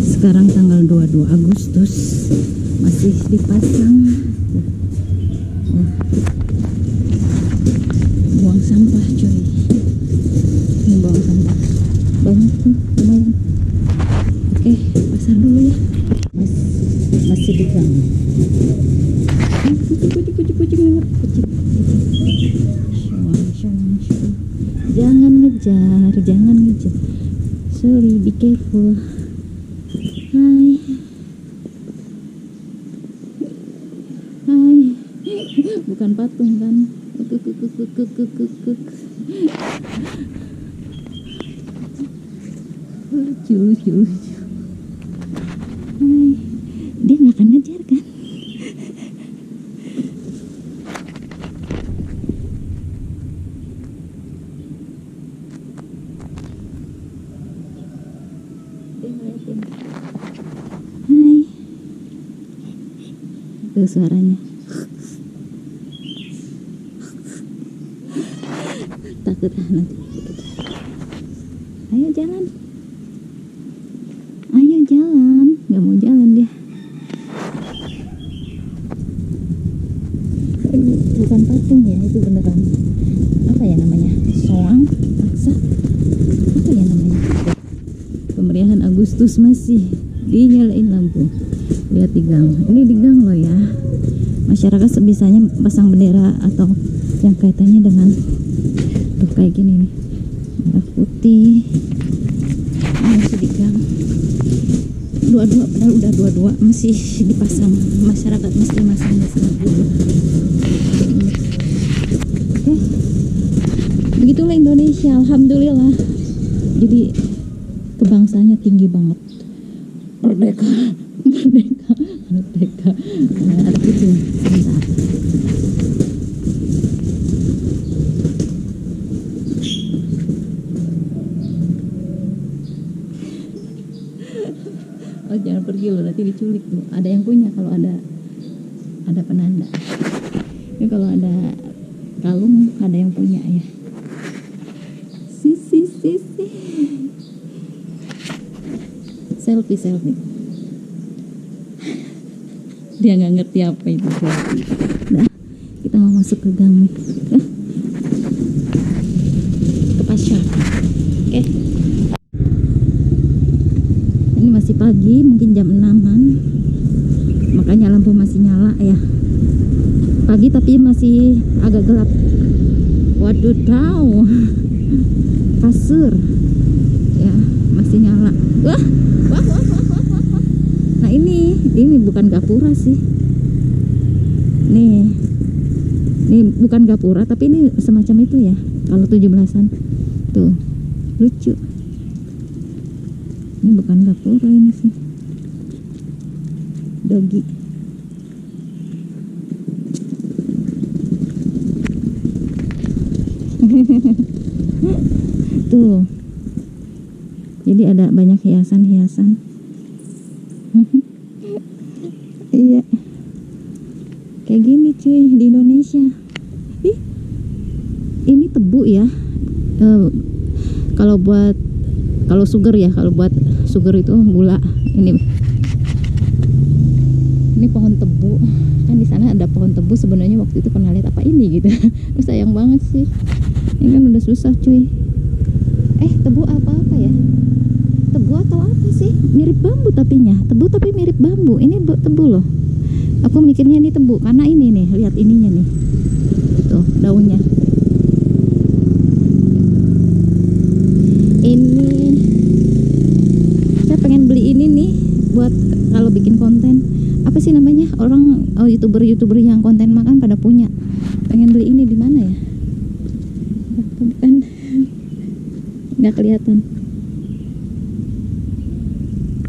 Sekarang tanggal 22 Agustus masih dipasang. Buang sampah coy. Ini buang sampah banyak tuh, lumayan. Oke, pasar dulu ya. Masih di gang. Kucing lewat, kucing. Jangan ngejar. Sorry, be careful. Hai. Bukan patung kan? Lucu. Hai. Dia nggak akan ngejar kan? Hai. Itu suaranya. Takut nanti. Ayo jalan. Nggak mau jalan dia. Bukan patung ya, itu beneran apa ya namanya, soang paksa, apa ya namanya, kemeriahan Agustus masih dinyalain lampu. Lihat di gang, ini di gang loh ya. Masyarakat sebisanya pasang bendera atau yang kaitannya dengan tuh kayak gini nih, merah putih. Masih di gang 22, padahal udah 22 masih dipasang. Masyarakat mesti masang dulu. Oke, begitulah Indonesia, alhamdulillah. Jadi kebangsanya tinggi banget. Merdeka. Nah, ada kucing sebentar. Oh, jangan pergi loh, nanti diculik tuh. Ada yang punya kalau ada penanda. Ini kalau ada kalung ada yang punya ya. Sisi. Selfie. Dia nggak ngerti apa itu selfie. Nah, kita mau masuk ke gang nih. Ke pasar. Oke. Ini masih pagi, mungkin jam 6-an. Makanya lampu masih nyala ya. Pagi tapi masih agak gelap. Waduh, tahu. Kasur. Ya, masih nyala. Wah. Nah, ini bukan gapura sih. Nih bukan gapura, tapi ini semacam itu ya. Kalau 17-an. Tuh, lucu. Ini bukan gapura, ini sih dogi. Tuh, jadi ada banyak hiasan. Iya, kayak gini cuy di Indonesia. Ini tebu ya. Kalau sugar ya, kalau buat sugar itu gula. Ini pohon tebu. Kan di sana ada pohon tebu, sebenarnya waktu itu pernah lihat apa ini gitu. Sayang banget sih. Ini kan udah susah cuy. Tebu apa ya? Tebu atau apa sih? Mirip bambu tapinya. Tebu tapi mirip bambu. Ini tebu loh. Aku mikirnya ini tebu karena ini nih, lihat ininya nih. Tuh, daunnya. Ini saya pengen beli ini nih buat kalau bikin konten. Apa sih namanya? YouTuber yang konten makan pada punya. Pengen beli ini di mana ya? Bukan. Nggak kelihatan.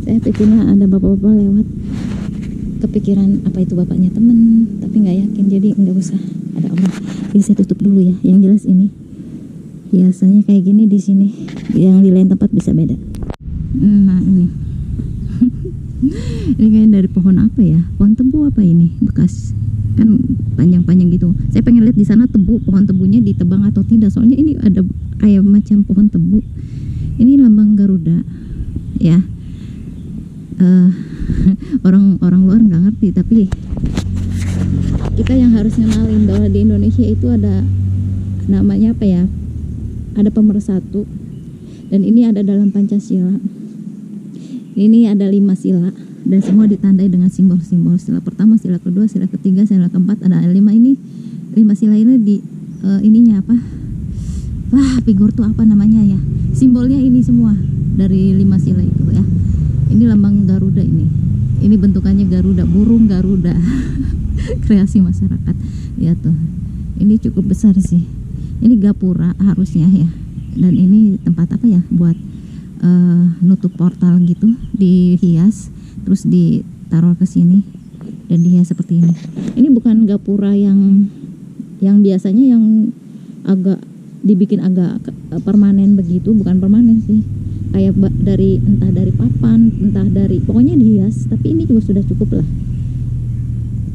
Saya pikirnya ada bapak-bapak lewat, kepikiran apa itu bapaknya temen, tapi nggak yakin, jadi nggak usah ada orang. Ini saya tutup dulu ya. Yang jelas ini biasanya kayak gini di sini, yang di lain tempat bisa beda. Nah ini ini kayak dari pohon apa ya? Pohon tebu apa ini? Bekas kan panjang-panjang gitu. Saya pengen lihat di sana pohon tebunya ditebang atau tidak. Soalnya ini ada kayak macam pohon tebu Ini lambang Garuda ya. Orang luar nggak ngerti, tapi kita yang harus ngenalin bahwa di Indonesia itu ada namanya apa ya, ada pemersatu, dan ini ada dalam Pancasila. Ini ada 5 sila dan semua ditandai dengan simbol-simbol. Sila pertama, sila kedua, sila ketiga, sila keempat, ada 5 ini. 5 sila ini di ininya apa? Figur tuh apa namanya ya? Simbolnya ini semua dari 5 sila itu ya. Ini lambang Garuda ini. Ini bentukannya Garuda, burung Garuda. Kreasi masyarakat. Ya tuh. Ini cukup besar sih. Ini gapura harusnya ya. Dan ini tempat apa ya? Buat nutup portal gitu, dihias terus ditaruh ke sini dan dihias seperti ini. Ini bukan gapura yang biasanya yang agak dibikin agak permanen begitu, bukan permanen sih, kayak dari entah dari papan, entah dari, pokoknya dihias. Tapi ini juga sudah cukup lah,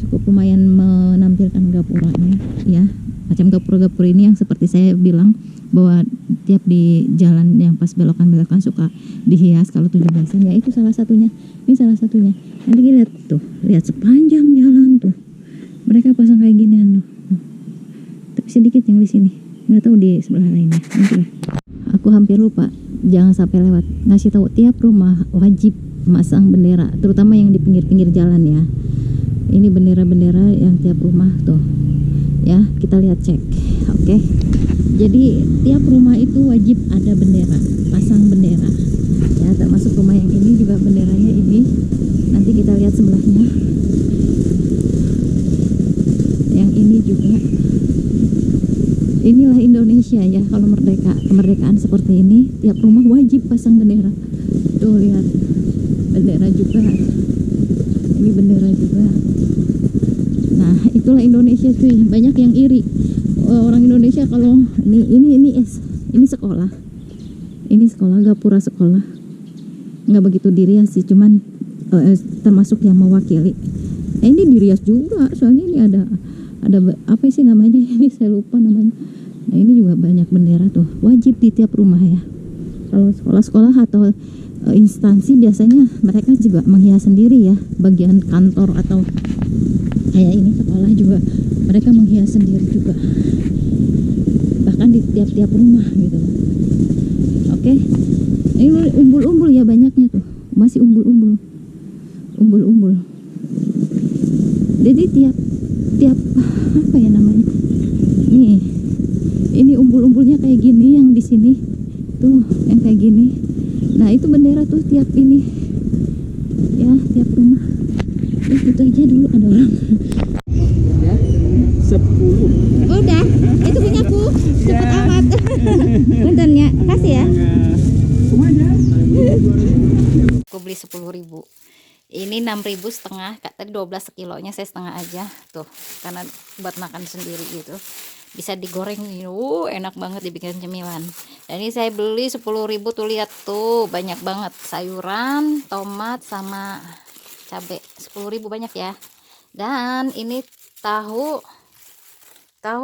cukup lumayan menampilkan gapuranya ya. Macam gapura-gapura ini yang seperti saya bilang bahwa tiap di jalan yang pas belokan-belokan suka dihias kalau 17-an ya, itu salah satunya. Ini salah satunya. Nanti lihat tuh, lihat sepanjang jalan tuh mereka pasang kayak ginian tuh. Tapi sedikit yang di sini, nggak tahu di sebelah lainnya. Nanti lah. Aku hampir lupa, jangan sampai lewat ngasih tahu, tiap rumah wajib masang bendera, terutama yang di pinggir-pinggir jalan ya. Ini bendera-bendera yang tiap rumah tuh ya, kita lihat cek. Oke. Jadi tiap rumah itu wajib ada bendera, pasang bendera ya, termasuk rumah yang ini juga benderanya ini. Nanti kita lihat sebelahnya yang ini juga. Inilah Indonesia ya, kalau kemerdekaan seperti ini, tiap rumah wajib pasang bendera. Tuh lihat, bendera juga, ini bendera juga. Nah itulah Indonesia cuy. Banyak yang iri orang Indonesia kalau ini sekolah, ini sekolah, gapura sekolah, nggak begitu dirias sih, cuman termasuk yang mewakili. Ini dirias juga, soalnya ini ada apa sih namanya, ini saya lupa namanya. Nah ini juga banyak bendera tuh, wajib di tiap rumah ya. Kalau sekolah-sekolah atau instansi biasanya mereka juga menghias sendiri ya, bagian kantor atau kayak ini sekolah juga mereka menghias sendiri juga, bahkan di tiap-tiap rumah gitu. Oke. Ini umbul-umbul ya, banyaknya tuh masih umbul-umbul. Jadi tiap apa ya namanya, nih ini umbul-umbulnya kayak gini, yang di sini tuh yang kayak gini. Nah itu bendera tuh tiap ini ya, tiap rumah. Itu aja dulu ada orang. 10. Udah, itu punyaku. Cepet amat. Punten ya, kasih ya. Aku beli 10.000. Ini 6.000 setengah. Tadi 12 kilonya, saya setengah aja tuh, karena buat makan sendiri gitu. Bisa digoreng nih, enak banget dibikin cemilan. Dan ini saya beli 10.000 tuh, lihat tuh banyak banget sayuran, tomat sama cabai. 10.000 banyak ya. Dan ini tahu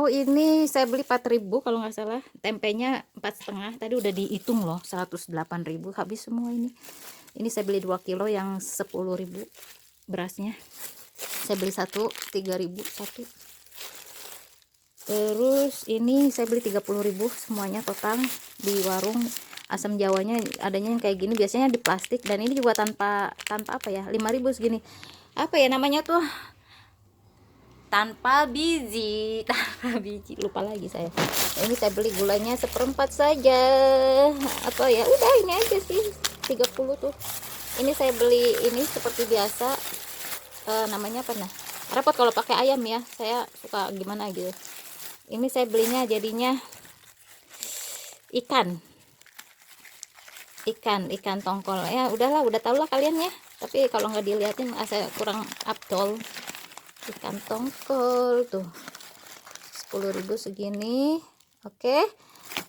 ini saya beli 4.000 kalau nggak salah. Tempenya 4,5. Tadi udah dihitung loh, 108.000 habis semua ini. Ini saya beli 2 kilo yang 10.000 berasnya. Saya beli 3.000 satu. Terus ini saya beli 30.000 semuanya total di warung. Asam jawanya adanya yang kayak gini, biasanya di plastik, dan ini juga tanpa apa ya, 5.000 segini. Apa ya namanya tuh? Tanpa biji, lupa lagi saya. Ini saya beli gulanya 1/4 saja. Apa ya, udah ini aja sih 30 tuh. Ini saya beli ini seperti biasa, namanya apa nah, repot kalau pakai ayam ya, saya suka gimana gitu. Ini saya belinya jadinya ikan tongkol ya. Udahlah, udah tau lah kalian ya, tapi kalau nggak dilihatin saya kurang abdol. Ikan tongkol tuh 10.000 segini. Oke,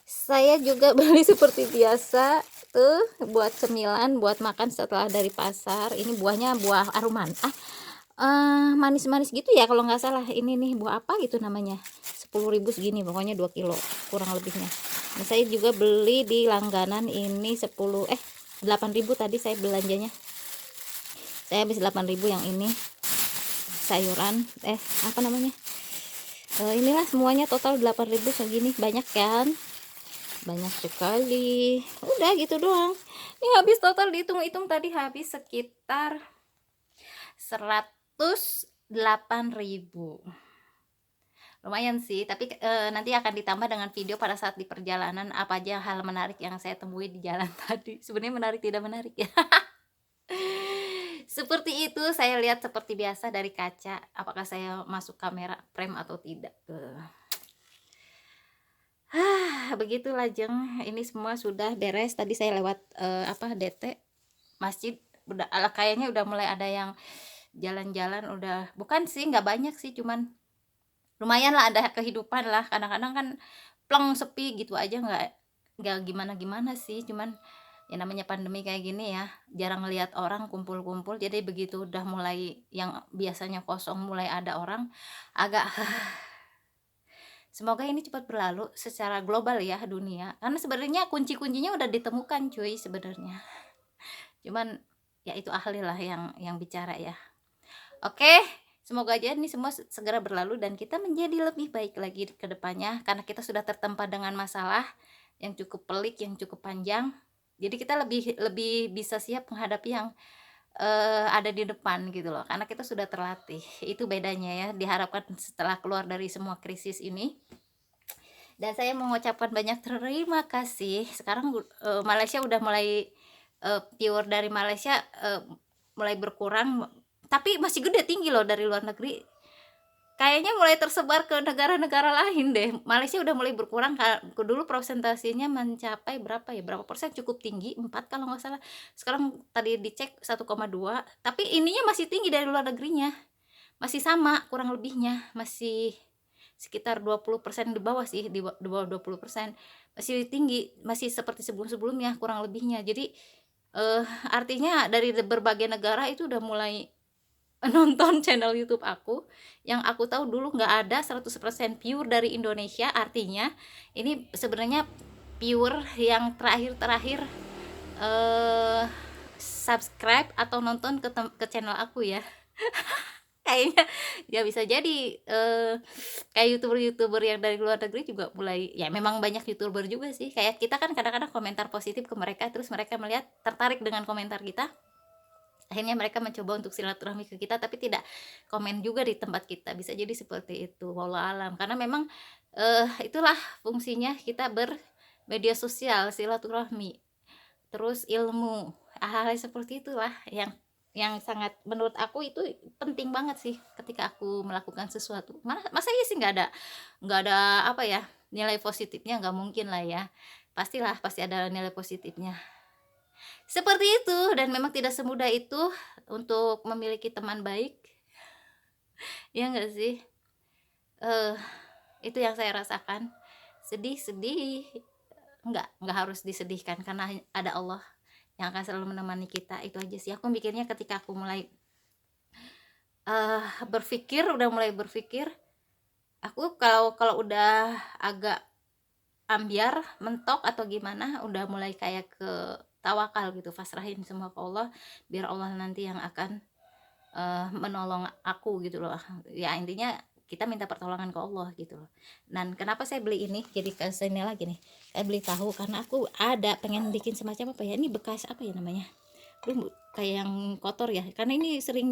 saya juga beli seperti biasa tuh, buat cemilan, buat makan setelah dari pasar. Ini buahnya buah aruman, manis-manis gitu ya kalau nggak salah. Ini nih buah apa gitu namanya, 10.000 segini, pokoknya 2 kilo kurang lebihnya. Nah, saya juga beli di langganan ini 8.000 tadi saya belanjanya. Saya habis 8.000 yang ini sayuran apa namanya, inilah semuanya total 8.000 segini. Banyak kan, banyak sekali. Udah gitu doang. Ini habis total, dihitung-hitung tadi habis sekitar 108.000. Lumayan sih, tapi nanti akan ditambah dengan video pada saat di perjalanan apa aja hal menarik yang saya temui di jalan tadi. Sebenarnya menarik tidak menarik ya. Seperti itu, saya lihat seperti biasa dari kaca, apakah saya masuk kamera frame atau tidak. Begitulah jeng, ini semua sudah beres. Tadi saya lewat DT masjid, udah kayaknya udah mulai ada yang jalan-jalan, udah, bukan sih nggak banyak sih, cuman lumayan lah, ada kehidupan lah. Kadang-kadang kan plong sepi gitu aja, nggak gimana-gimana sih, cuman ya namanya pandemi kayak gini ya, jarang ngelihat orang kumpul-kumpul. Jadi begitu udah mulai yang biasanya kosong mulai ada orang, agak semoga ini cepat berlalu secara global ya dunia, karena sebenarnya kunci-kuncinya udah ditemukan cuy sebenarnya, cuman ya itu ahli lah yang bicara ya. Oke, semoga aja ini semua segera berlalu dan kita menjadi lebih baik lagi ke depannya, karena kita sudah tertempa dengan masalah yang cukup pelik, yang cukup panjang. Jadi kita lebih bisa siap menghadapi yang ada di depan gitu loh, karena kita sudah terlatih. Itu bedanya ya, diharapkan setelah keluar dari semua krisis ini. Dan saya mengucapkan banyak terima kasih. Sekarang Malaysia udah mulai viewer dari Malaysia mulai berkurang, tapi masih gede tinggi loh dari luar negeri. Kayaknya mulai tersebar ke negara-negara lain deh. Malaysia udah mulai berkurang. Dulu presentasinya mencapai berapa persen, cukup tinggi, 4 kalau nggak salah. Sekarang tadi dicek 1,2, tapi ininya masih tinggi dari luar negerinya. Masih sama kurang lebihnya, masih sekitar 20% di bawah sih, di bawah 20%. Masih tinggi, masih seperti sebelum-sebelumnya kurang lebihnya. Jadi artinya dari berbagai negara itu udah mulai nonton channel YouTube aku. Yang aku tahu dulu nggak ada 100% pure dari Indonesia. Artinya ini sebenarnya pure yang terakhir subscribe atau nonton ke channel aku ya. Kayaknya ya bisa jadi kayak youtuber yang dari luar negeri juga mulai, ya memang banyak youtuber juga sih kayak kita kan, kadang-kadang komentar positif ke mereka, terus mereka melihat tertarik dengan komentar kita, akhirnya mereka mencoba untuk silaturahmi ke kita, tapi tidak komen juga di tempat kita. Bisa jadi seperti itu, wallahu alam. Karena memang itulah fungsinya kita bermedia sosial, silaturahmi, terus ilmu, hal-hal seperti itulah yang sangat menurut aku itu penting banget sih ketika aku melakukan sesuatu. Masa iya sih nggak ada apa ya, nilai positifnya, nggak mungkin lah ya. Pasti ada nilai positifnya. Seperti itu, dan memang tidak semudah itu untuk memiliki teman baik. Ya enggak sih? Itu yang saya rasakan. Sedih, enggak harus disedihkan, karena ada Allah yang akan selalu menemani kita. Itu aja sih aku mikirnya ketika aku mulai udah mulai berpikir, aku kalau udah agak ambiar, mentok atau gimana, udah mulai kayak ke tawakal gitu, pasrahin semua ke Allah, biar Allah nanti yang akan menolong aku gitu loh. Ya intinya kita minta pertolongan ke Allah gitu loh. Dan kenapa saya beli ini, jadi ke sini lagi nih, saya beli tahu karena aku ada pengen bikin semacam apa ya, ini bekas apa ya namanya, kayak yang kotor ya, karena ini sering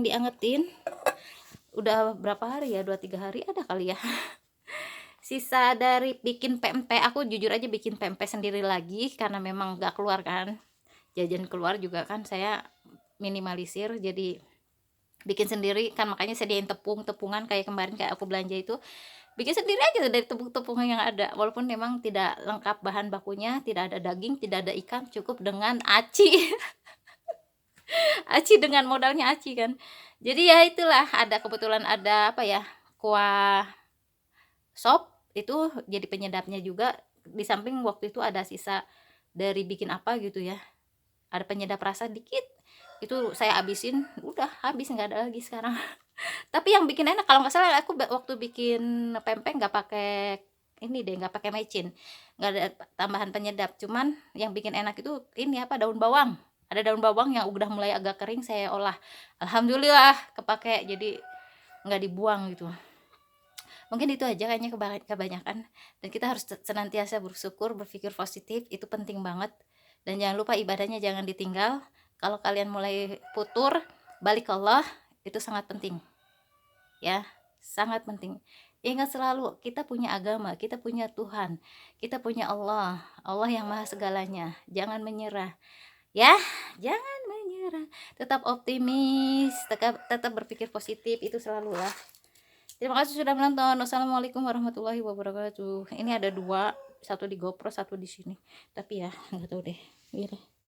diangetin. Udah berapa hari ya, 2-3 hari ada kali ya. Sisa dari bikin pempek, aku jujur aja bikin pempek sendiri lagi karena memang gak keluar kan, jajan keluar juga kan saya minimalisir, jadi bikin sendiri kan, makanya sediain tepungan kayak kemarin kayak aku belanja itu, bikin sendiri aja dari tepung-tepung yang ada, walaupun memang tidak lengkap bahan bakunya, tidak ada daging, tidak ada ikan, cukup dengan aci. Aci dengan modalnya aci kan. Jadi ya itulah, kebetulan ada apa ya, kuah sop itu jadi penyedapnya juga. Di samping waktu itu ada sisa dari bikin apa gitu ya, ada penyedap rasa dikit, itu saya habisin, udah habis, nggak ada lagi sekarang. Tapi yang bikin enak kalau nggak salah aku waktu bikin pempek nggak pakai ini deh, nggak pakai mecin, nggak ada tambahan penyedap, cuman yang bikin enak itu ini apa, daun bawang. Ada daun bawang yang udah mulai agak kering saya olah, alhamdulillah kepake, jadi nggak dibuang gitu. Mungkin itu aja kayaknya kebanyakan, dan kita harus senantiasa bersyukur, berpikir positif, itu penting banget. Dan jangan lupa ibadahnya jangan ditinggal. Kalau kalian mulai futur, balik ke Allah, itu sangat penting ya, sangat penting. Ingat selalu kita punya agama, kita punya Tuhan, kita punya Allah, Allah yang maha segalanya. Jangan menyerah ya, jangan menyerah, tetap optimis, tetap berpikir positif, itu selalu lah. Terima kasih sudah menonton. Wassalamualaikum warahmatullahi wabarakatuh. Ini ada dua, satu di GoPro, satu di sini, tapi ya nggak tahu deh.